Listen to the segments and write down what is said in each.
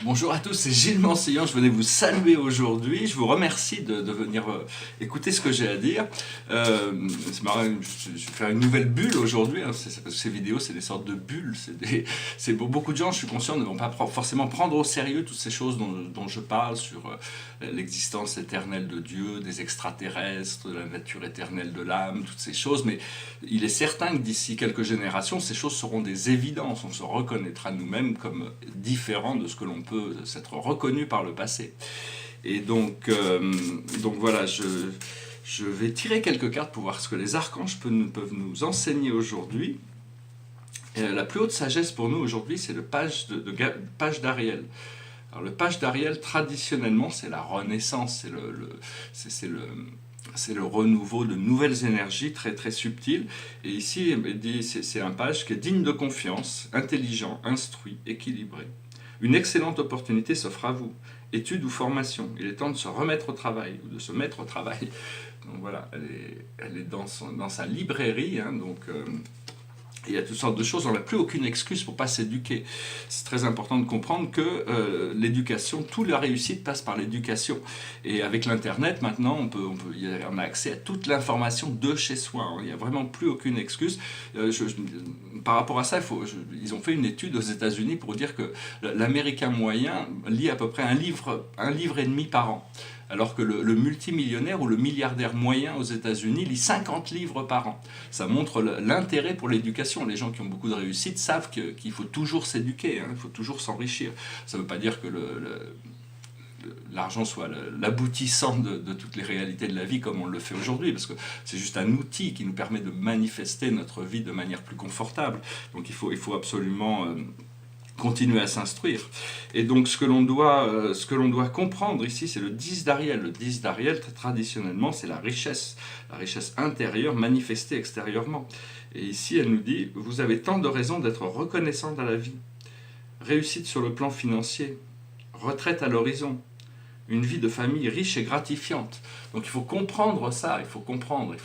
Bonjour à tous, c'est Gilles Mancillon, je venais vous saluer aujourd'hui, je vous remercie de venir écouter ce que j'ai à dire. C'est marrant, je vais faire une nouvelle bulle aujourd'hui, hein, parce que ces vidéos c'est des sortes de bulles, beaucoup de gens, je suis conscient, ne vont pas forcément prendre au sérieux toutes ces choses dont je parle sur l'existence éternelle de Dieu, des extraterrestres, de la nature éternelle de l'âme, toutes ces choses, mais il est certain que d'ici quelques générations, ces choses seront des évidences, on se reconnaîtra nous-mêmes comme différents de ce que l'on peut s'être reconnu par le passé. Et donc voilà, je vais tirer quelques cartes pour voir ce que les archanges peuvent nous enseigner aujourd'hui. La plus haute sagesse pour nous aujourd'hui, c'est le page d'Ariel. Alors le page d'Ariel, traditionnellement, c'est la renaissance, c'est le renouveau de nouvelles énergies très très subtiles. Et ici, c'est un page qui est digne de confiance, intelligent, instruit, équilibré. Une excellente opportunité s'offre à vous. Études ou formation. Il est temps de se remettre au travail ou de se mettre au travail. Donc voilà, elle est dans sa librairie. Hein, il y a toutes sortes de choses, on n'a plus aucune excuse pour ne pas s'éduquer. C'est très important de comprendre que l'éducation, toute la réussite passe par l'éducation. Et avec l'Internet, maintenant, on a accès à toute l'information de chez soi. Il n'y a vraiment plus aucune excuse. Par rapport à ça, ils ont fait une étude aux États-Unis pour dire que l'Américain moyen lit à peu près un livre et demi par an. Alors que le multimillionnaire ou le milliardaire moyen aux États-Unis lit 50 livres par an. Ça montre l'intérêt pour l'éducation. Les gens qui ont beaucoup de réussite savent qu'il faut toujours s'éduquer, hein, il faut toujours s'enrichir. Ça ne veut pas dire que l'argent soit l'aboutissant de toutes les réalités de la vie comme on le fait aujourd'hui, parce que c'est juste un outil qui nous permet de manifester notre vie de manière plus confortable. Donc il faut absolument continuer à s'instruire. Et donc ce que l'on doit comprendre ici, c'est le 10 d'Ariel. Le 10 d'Ariel, traditionnellement, c'est la richesse intérieure manifestée extérieurement. Et ici, elle nous dit, vous avez tant de raisons d'être reconnaissant à la vie. Réussite sur le plan financier, retraite à l'horizon, une vie de famille riche et gratifiante. Donc il faut comprendre ça, il faut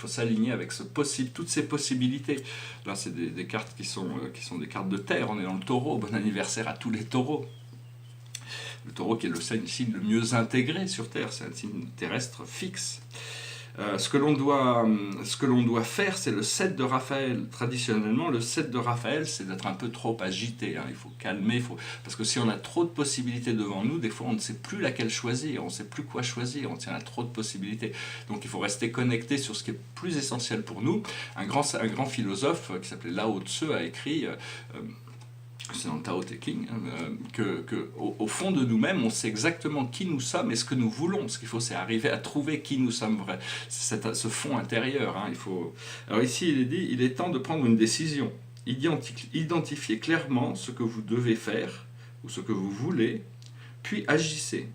s'aligner avec toutes ces possibilités. Là, c'est des cartes qui sont des cartes de terre, on est dans le taureau, bon anniversaire à tous les taureaux. Le taureau qui est le signe le mieux intégré sur Terre, c'est un signe terrestre fixe. Ce que l'on doit faire, c'est le 7 de Raphaël. Traditionnellement, le 7 de Raphaël, c'est d'être un peu trop agité. Hein. Il faut calmer, parce que si on a trop de possibilités devant nous, des fois on ne sait plus laquelle choisir, on ne sait plus quoi choisir, on tient à trop de possibilités. Donc il faut rester connecté sur ce qui est plus essentiel pour nous. Un grand philosophe qui s'appelait Lao Tzu a écrit... c'est dans le Tao Te Ching, au fond de nous-mêmes, on sait exactement qui nous sommes et ce que nous voulons. Ce qu'il faut, c'est arriver à trouver qui nous sommes vrais. C'est ce fond intérieur. Hein, Alors ici, il est dit, il est temps de prendre une décision. Identifiez clairement ce que vous devez faire ou ce que vous voulez, puis agissez.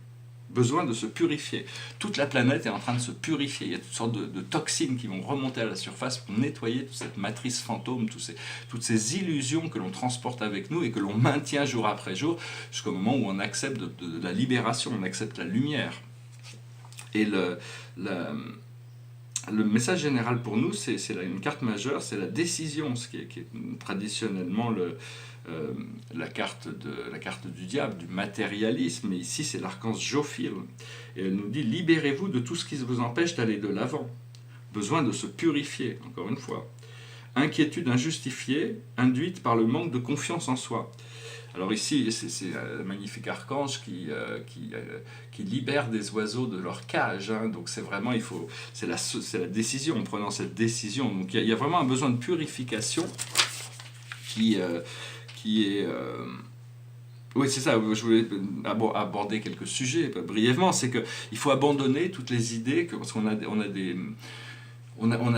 Besoin de se purifier. Toute la planète est en train de se purifier. Il y a toutes sortes de toxines qui vont remonter à la surface pour nettoyer toute cette matrice fantôme, toutes ces illusions que l'on transporte avec nous et que l'on maintient jour après jour jusqu'au moment où on accepte de la libération, on accepte la lumière. Et le message général pour nous, c'est une carte majeure, c'est la décision, ce qui est traditionnellement la carte du diable, du matérialisme. Et ici, c'est l'archange Jophiel. Et elle nous dit, libérez-vous de tout ce qui vous empêche d'aller de l'avant. Besoin de se purifier, encore une fois. Inquiétude injustifiée, induite par le manque de confiance en soi. Alors ici, c'est un magnifique archange qui libère des oiseaux de leur cage. Hein. Donc c'est vraiment, c'est la décision, en prenant cette décision. Donc il y a vraiment un besoin de purification qui est... Oui, c'est ça, je voulais aborder quelques sujets brièvement. C'est qu'il faut abandonner toutes les idées, parce qu'on a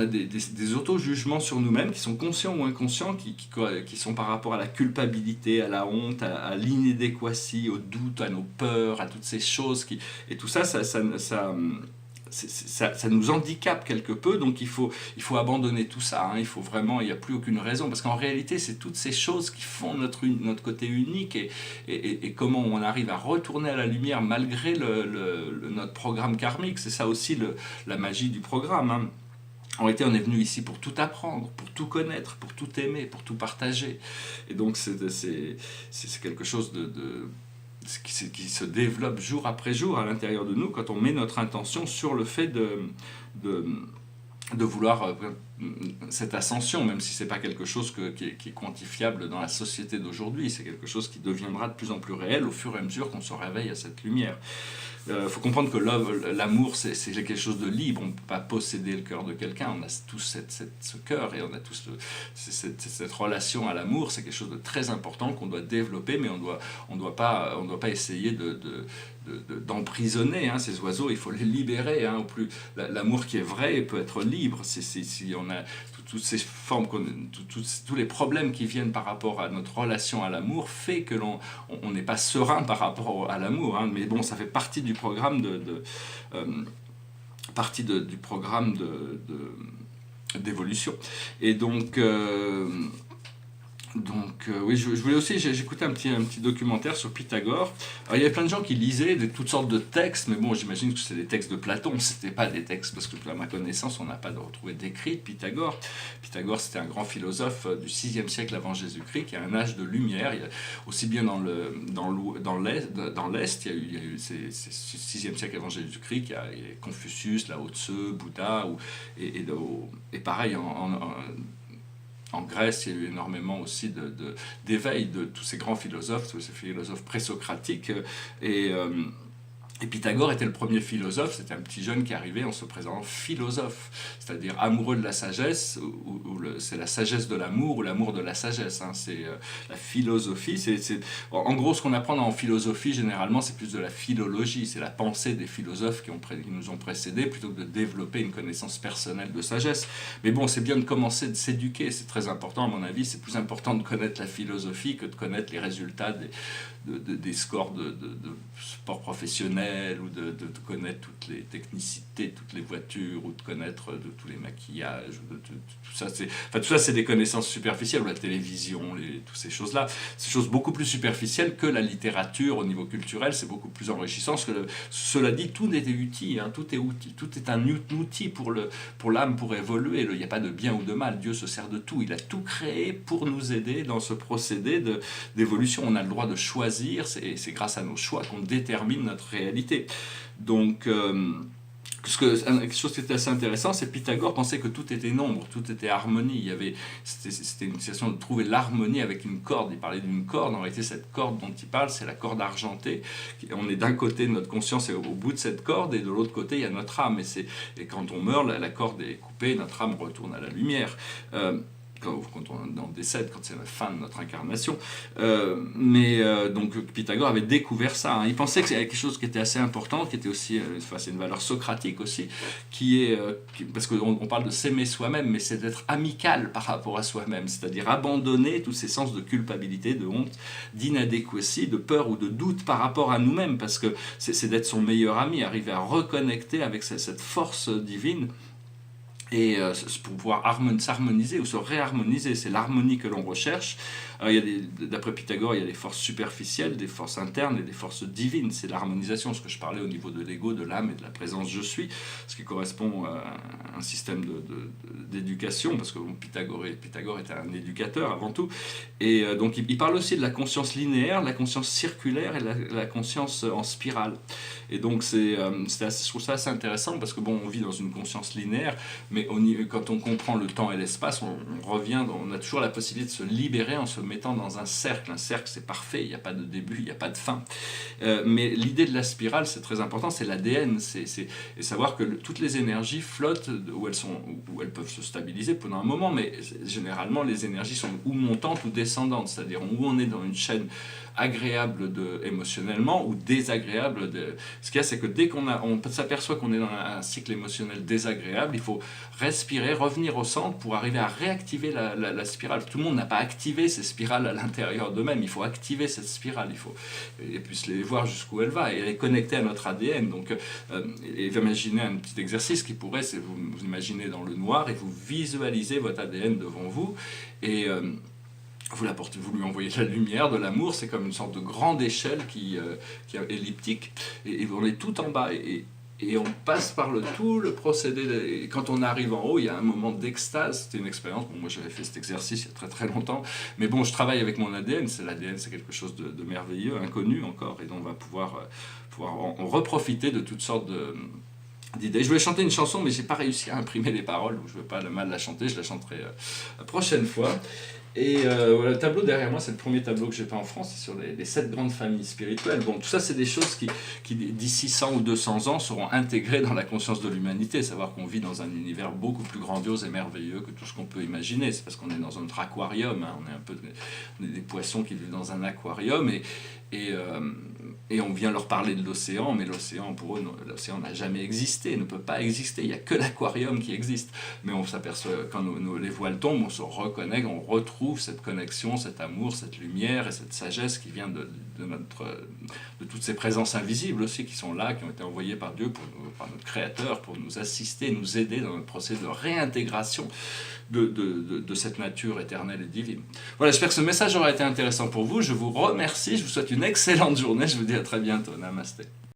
des auto-jugements sur nous-mêmes qui sont conscients ou inconscients, qui sont par rapport à la culpabilité, à la honte, à l'inadéquatie, au doute, à nos peurs, à toutes ces choses. Et tout ça, ça nous handicape quelque peu, donc il faut abandonner tout ça. Hein. Il n'y a plus aucune raison, parce qu'en réalité, c'est toutes ces choses qui font notre côté unique et comment on arrive à retourner à la lumière malgré notre programme karmique. C'est ça aussi la magie du programme. Hein. En réalité, on est venu ici pour tout apprendre, pour tout connaître, pour tout aimer, pour tout partager. Et donc, c'est quelque chose qui se développe jour après jour à l'intérieur de nous quand on met notre intention sur le fait de, de vouloir cette ascension, même si ce n'est pas quelque chose qui est quantifiable dans la société d'aujourd'hui, c'est quelque chose qui deviendra de plus en plus réel au fur et à mesure qu'on se réveille à cette lumière. Faut comprendre que l'amour, c'est quelque chose de libre. On ne peut pas posséder le cœur de quelqu'un. On a tous ce cœur et on a tous cette relation à l'amour. C'est quelque chose de très important qu'on doit développer, mais on doit pas essayer d'emprisonner ces oiseaux. Il faut les libérer. Au plus, l'amour qui est vrai peut être libre. Si on a toutes ces formes, tous les problèmes qui viennent par rapport à notre relation à l'amour fait que on n'est pas serein par rapport à l'amour. Mais bon, ça fait partie du programme du programme d'évolution. Et donc oui, je voulais aussi, j'écoutais un petit documentaire sur Pythagore. Alors, il y avait plein de gens qui lisaient toutes sortes de textes, mais bon, j'imagine que c'est des textes de Platon, c'était pas des textes, parce que à ma connaissance, on n'a pas retrouvé d'écrit de Pythagore. Pythagore, c'était un grand philosophe du 6e siècle avant Jésus-Christ, qui a un âge de lumière. Il y a, aussi bien dans l'Est, il y a eu c'est 6e siècle avant Jésus-Christ, il y a Confucius, Lao Tse, Bouddha, et pareil, en Grèce, il y a eu énormément aussi d'éveil de tous ces grands philosophes, tous ces philosophes présocratiques. Et Pythagore était le premier philosophe, c'était un petit jeune qui arrivait en se présentant philosophe, c'est-à-dire amoureux de la sagesse, c'est la sagesse de l'amour ou l'amour de la sagesse, c'est la philosophie. En gros, ce qu'on apprend en philosophie, généralement, c'est plus de la philologie, c'est la pensée des philosophes qui nous ont précédés, plutôt que de développer une connaissance personnelle de sagesse. Mais bon, c'est bien de commencer de s'éduquer, c'est très important à mon avis, c'est plus important de connaître la philosophie que de connaître les résultats des scores de sport professionnel, ou de connaître toutes les technicités, toutes les voitures, ou de connaître tous les maquillages, tout ça. Tout ça, c'est des connaissances superficielles, ou la télévision, toutes ces choses-là. C'est des choses beaucoup plus superficielles que la littérature au niveau culturel, c'est beaucoup plus enrichissant. Cela dit, tout est outil, tout est un outil pour l'âme, pour évoluer. Il n'y a pas de bien ou de mal, Dieu se sert de tout. Il a tout créé pour nous aider dans ce procédé d'évolution. On a le droit de choisir, et c'est grâce à nos choix qu'on détermine notre réalité. Donc, quelque chose qui était assez intéressant, c'est que Pythagore pensait que tout était nombre, tout était harmonie. C'était une situation de trouver l'harmonie avec une corde. Il parlait d'une corde. En réalité, cette corde dont il parle, c'est la corde argentée. On est d'un côté, notre conscience est au bout de cette corde, et de l'autre côté, il y a notre âme. Et quand on meurt, la corde est coupée, notre âme retourne à la lumière. Quand on décède, quand c'est la fin de notre incarnation. Donc Pythagore avait découvert ça. Il pensait que c'était quelque chose qui était assez important, qui était aussi, c'est une valeur socratique aussi, parce qu'on parle de s'aimer soi-même, mais c'est d'être amical par rapport à soi-même, c'est-à-dire abandonner tous ces sens de culpabilité, de honte, d'inadéquatie, de peur ou de doute par rapport à nous-mêmes, parce que c'est d'être son meilleur ami, arriver à reconnecter avec cette force divine. Et pour pouvoir s'harmoniser ou se réharmoniser, c'est l'harmonie que l'on recherche. D'après Pythagore, il y a des forces superficielles, des forces internes et des forces divines. C'est l'harmonisation, ce que je parlais au niveau de l'ego, de l'âme et de la présence je suis, ce qui correspond à un système d'éducation, parce que Pythagore était un éducateur avant tout. Et donc il parle aussi de la conscience linéaire, la conscience circulaire et la conscience en spirale. Et donc je trouve ça assez intéressant, parce que on vit dans une conscience linéaire, mais quand on comprend le temps et l'espace, on a toujours la possibilité de se libérer en se mettant dans un cercle. Un cercle, c'est parfait, il n'y a pas de début, il n'y a pas de fin. Mais l'idée de la spirale, c'est très important, c'est l'ADN, et savoir que toutes les énergies flottent où elles peuvent se stabiliser pendant un moment, mais généralement les énergies sont ou montantes ou descendantes, c'est-à-dire où on est dans une chaîne agréable émotionnellement ou désagréable. Ce qu'il y a, c'est que dès qu'on s'aperçoit qu'on est dans un cycle émotionnel désagréable, il faut respirer, revenir au centre pour arriver à réactiver la spirale. Tout le monde n'a pas activé ces spirales à l'intérieur d'eux-mêmes, il faut activer cette spirale, et puis les voir jusqu'où elle va, et elle est connectée à notre ADN. Donc, imaginez un petit exercice qui pourrait, c'est vous imaginez dans le noir et vous visualisez votre ADN devant vous, et vous lui envoyez de la lumière, de l'amour. C'est comme une sorte de grande échelle qui est elliptique, et on est tout en bas, et Et on passe par tout le procédé. Et quand on arrive en haut, il y a un moment d'extase. C'était une expérience. Bon, moi, j'avais fait cet exercice il y a très très longtemps. Mais bon, je travaille avec mon ADN. L'ADN, c'est quelque chose de merveilleux, inconnu encore. Et donc, on va pouvoir en reprofiter de toutes sortes d'idées. Je voulais chanter une chanson, mais j'ai pas réussi à imprimer les paroles. Donc je ne veux pas mal la chanter. Je la chanterai la prochaine fois. Et voilà, le tableau derrière moi, c'est le premier tableau que j'ai peint en France, c'est sur les 7 grandes familles spirituelles. Bon, tout ça, c'est des choses qui d'ici 100 ou 200 ans, seront intégrées dans la conscience de l'humanité. Savoir qu'on vit dans un univers beaucoup plus grandiose et merveilleux que tout ce qu'on peut imaginer. C'est parce qu'on est dans notre aquarium, hein. On est un peu des poissons qui vivent dans un aquarium, et on vient leur parler de l'océan, mais l'océan, pour eux, l'océan n'a jamais existé, ne peut pas exister. Il n'y a que l'aquarium qui existe. Mais on s'aperçoit, quand les voiles tombent, on se reconnaît, on retrouve cette connexion, cet amour, cette lumière et cette sagesse qui vient de toutes ces présences invisibles aussi, qui sont là, qui ont été envoyées par Dieu, par notre Créateur, pour nous assister, nous aider dans notre processus de réintégration de cette nature éternelle et divine. Voilà, j'espère que ce message aura été intéressant pour vous. Je vous remercie, je vous souhaite une excellente journée, je vous dis à très bientôt. Namasté.